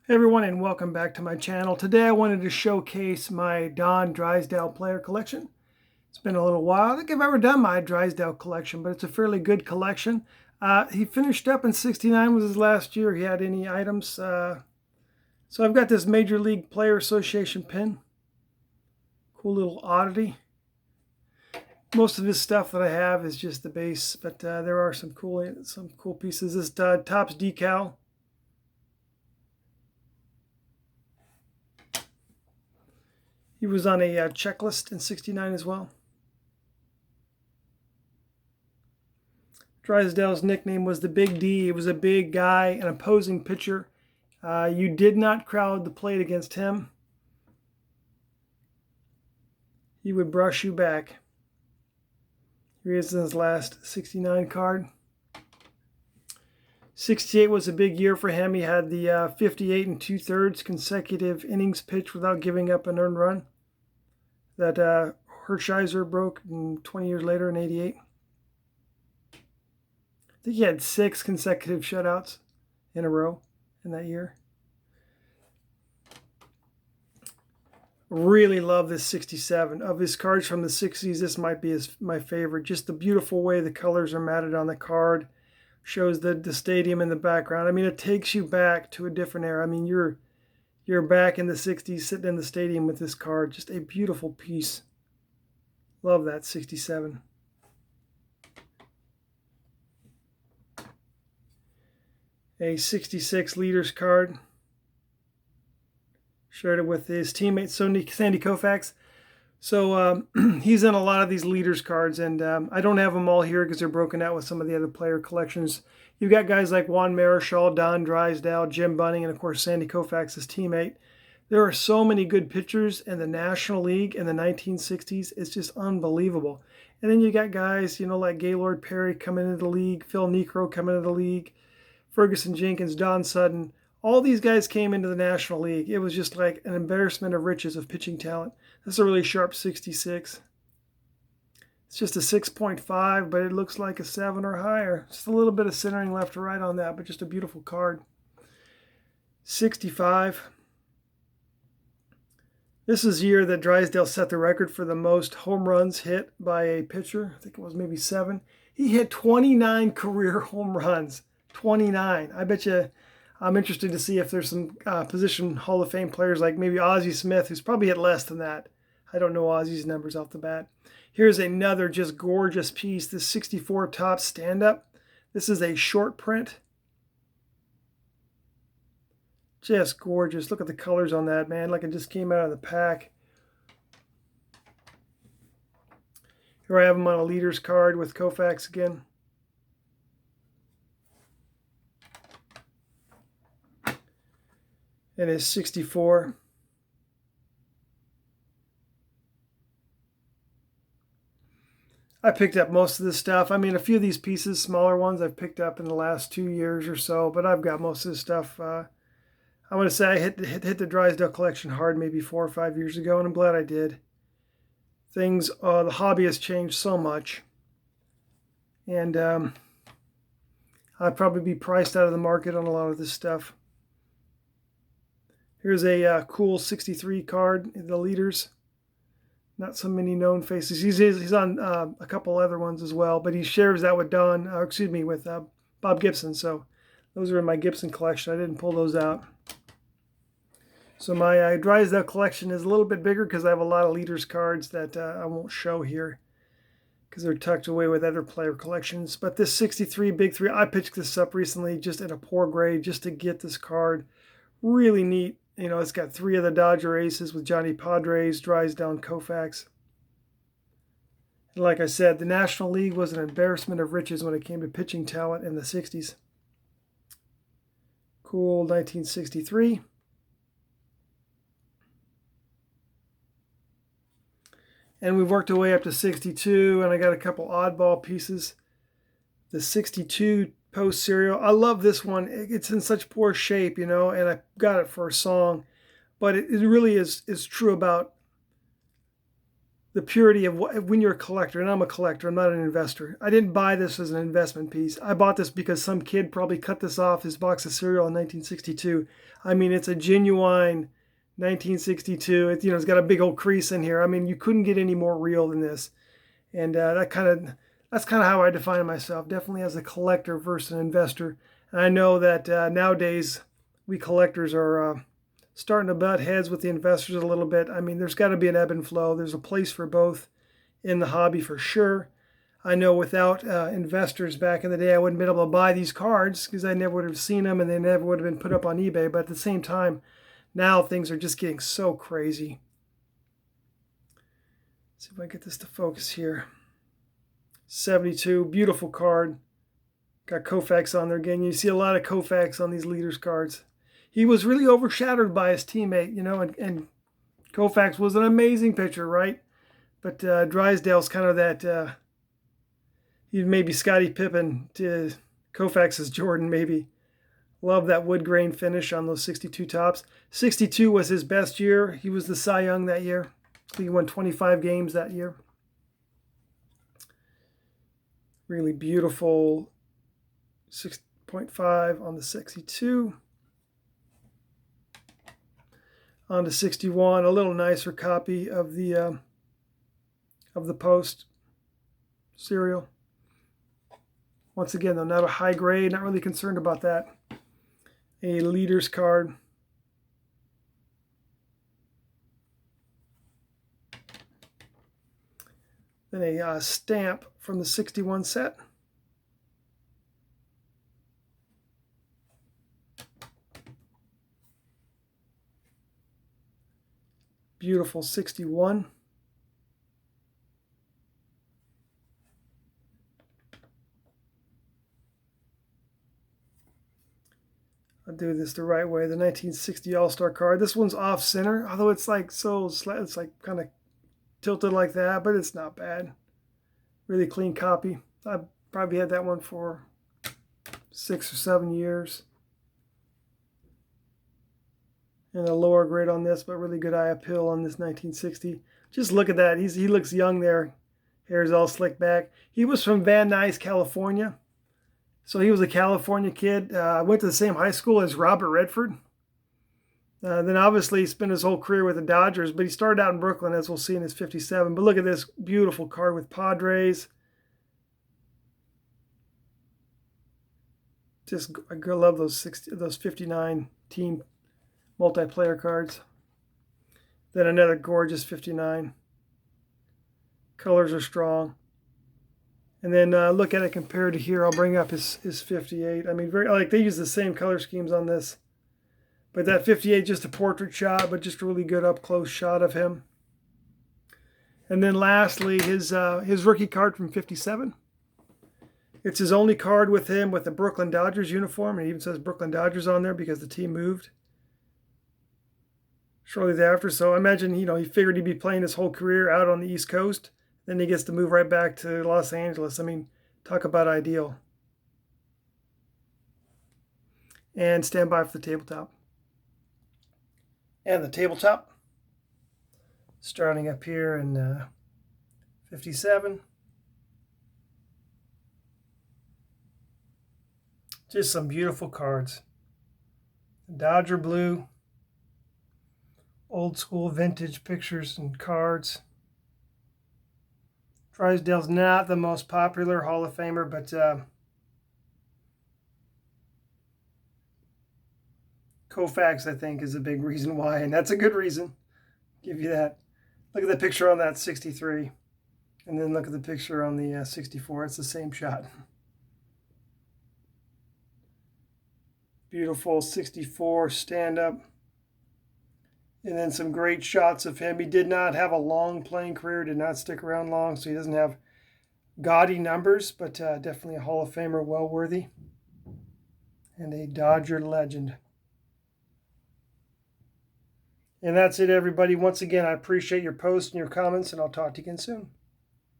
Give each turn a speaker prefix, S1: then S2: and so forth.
S1: Hey everyone, and welcome back to my channel. Today I wanted to showcase my Don Drysdale player collection. It's been a little while. I don't think I've ever done my Drysdale collection, but it's a fairly good collection. He finished up in '69 was his last year he had any items. So I've got this Major League Player Association pin. Cool little oddity. Most of his stuff that I have is just the base, but there are some cool pieces. This Topps decal. He was on a checklist in '69 as well. Drysdale's nickname was the Big D. He was a big guy, an opposing pitcher. You did not crowd the plate against him. He would brush you back. Here he is in his last '69 card. '68 was a big year for him. He had the 58 2/3 consecutive innings pitched without giving up an earned run that Hershiser broke 20 years later in '88. I think he had 6 consecutive shutouts in a row in that year. Really love this '67. Of his cards from the '60s, this might be my favorite. Just the beautiful way the colors are matted on the card. Shows the stadium in the background. I mean, it takes you back to a different era. I mean, you're back in the '60s sitting in the stadium with this card. Just a beautiful piece. Love that '67. A '66 leaders card. Shared it with his teammate Sandy Koufax. So he's in a lot of these leaders cards, and I don't have them all here because they're broken out with some of the other player collections. You've got guys like Juan Marichal, Don Drysdale, Jim Bunning, and of course Sandy Koufax's teammate. There are so many good pitchers in the National League in the 1960s. It's just unbelievable. And then you got guys, like Gaylord Perry coming into the league, Phil Niekro coming into the league, Ferguson Jenkins, Don Sutton. All these guys came into the National League. It was just like an embarrassment of riches of pitching talent. This is a really sharp '66. It's just a 6.5, but it looks like a 7 or higher. Just a little bit of centering left or right on that, but just a beautiful card. '65. This is the year that Drysdale set the record for the most home runs hit by a pitcher. I think it was maybe 7. He hit 29 career home runs. 29. I bet you I'm interested to see if there's some position Hall of Fame players like maybe Ozzie Smith, who's probably hit less than that. I don't know Ozzie's numbers off the bat. Here's another just gorgeous piece, this '64 Topps stand-up. This is a short print. Just gorgeous. Look at the colors on that, man. Like it just came out of the pack. Here I have him on a leaders card with Koufax again. And his '64. I picked up most of this stuff. I mean, a few of these pieces, smaller ones, I've picked up in the last 2 years or so, but I've got most of this stuff. I want to say I hit the Drysdale collection hard maybe 4 or 5 years ago, and I'm glad I did. The hobby has changed so much. And I'd probably be priced out of the market on a lot of this stuff. Here's a cool '63 card, the leaders. Not so many known faces. He's on a couple other ones as well, but he shares that with with Bob Gibson. So those are in my Gibson collection. I didn't pull those out. So my Drysdale collection is a little bit bigger because I have a lot of leaders cards that I won't show here because they're tucked away with other player collections. But this '63 Big 3, I picked this up recently just in a poor grade just to get this card. Really neat. It's got 3 of the Dodger aces with Johnny Padres, Drysdale, and Koufax. And like I said, the National League was an embarrassment of riches when it came to pitching talent in the '60s. Cool 1963. And we've worked our way up to '62, and I got a couple oddball pieces. The '62 Post Serial. I love this one. It's in such poor shape, and I got it for a song. But it really is true about the purity of when you're a collector, and I'm a collector, I'm not an investor. I didn't buy this as an investment piece. I bought this because some kid probably cut this off his box of cereal in 1962. I mean, it's a genuine 1962. It's got a big old crease in here. I mean, you couldn't get any more real than this. And that's kind of how I define myself, definitely as a collector versus an investor. And I know that nowadays we collectors are starting to butt heads with the investors a little bit. I mean, there's got to be an ebb and flow. There's a place for both in the hobby for sure. I know without investors back in the day, I wouldn't have been able to buy these cards because I never would have seen them and they never would have been put up on eBay. But at the same time, now things are just getting so crazy. Let's see if I get this to focus here. 72, beautiful card. Got Koufax on there again. You see a lot of Koufax on these leaders cards. He was really overshadowed by his teammate, and Koufax was an amazing pitcher, right? But Drysdale's kind of that, he's maybe Scottie Pippen to Koufax's Jordan, maybe. Love that wood grain finish on those 62 tops. 62 was his best year. He was the Cy Young that year. He won 25 games that year. Really beautiful 6.5 on the 62. On to 61, a little nicer copy of the Post cereal. Once again, though, not a high grade, not really concerned about that. A leader's card. Then a stamp from the 61 set. Beautiful 61. I'll do this the right way. The 1960 All-Star card. This one's off center, although it's like it's like kind of tilted like that, but it's not bad. Really clean copy. I probably had that one for 6 or 7 years. And a lower grade on this, but really good eye appeal on this 1960. Just look at that. He looks young there. Hair's all slicked back. He was from Van Nuys, California. So he was a California kid. Went to the same high school as Robert Redford. Then obviously he spent his whole career with the Dodgers, but he started out in Brooklyn, as we'll see in his 57. But look at this beautiful card with Padres. I love those 59 team multiplayer cards. Then another gorgeous 59. Colors are strong. And then look at it compared to here. I'll bring up his 58. I mean, they use the same color schemes on this. But that 58, just a portrait shot, but just a really good up-close shot of him. And then lastly, his rookie card from 57. It's his only card with him with the Brooklyn Dodgers uniform. It even says Brooklyn Dodgers on there because the team moved shortly thereafter. So I imagine, he figured he'd be playing his whole career out on the East Coast. Then he gets to move right back to Los Angeles. I mean, talk about ideal. And stand by for the tabletop. And the tabletop, starting up here in 57. Just some beautiful cards. Dodger blue, old school vintage pictures and cards. Drysdale's not the most popular Hall of Famer, but Koufax, I think, is a big reason why, and that's a good reason. Give you that. Look at the picture on that 63, and then look at the picture on the 64. It's the same shot. Beautiful 64 stand-up. And then some great shots of him. He did not have a long playing career, did not stick around long, so he doesn't have gaudy numbers, but definitely a Hall of Famer, well worthy. And a Dodger legend. And that's it, everybody. Once again, I appreciate your posts and your comments, and I'll talk to you again soon.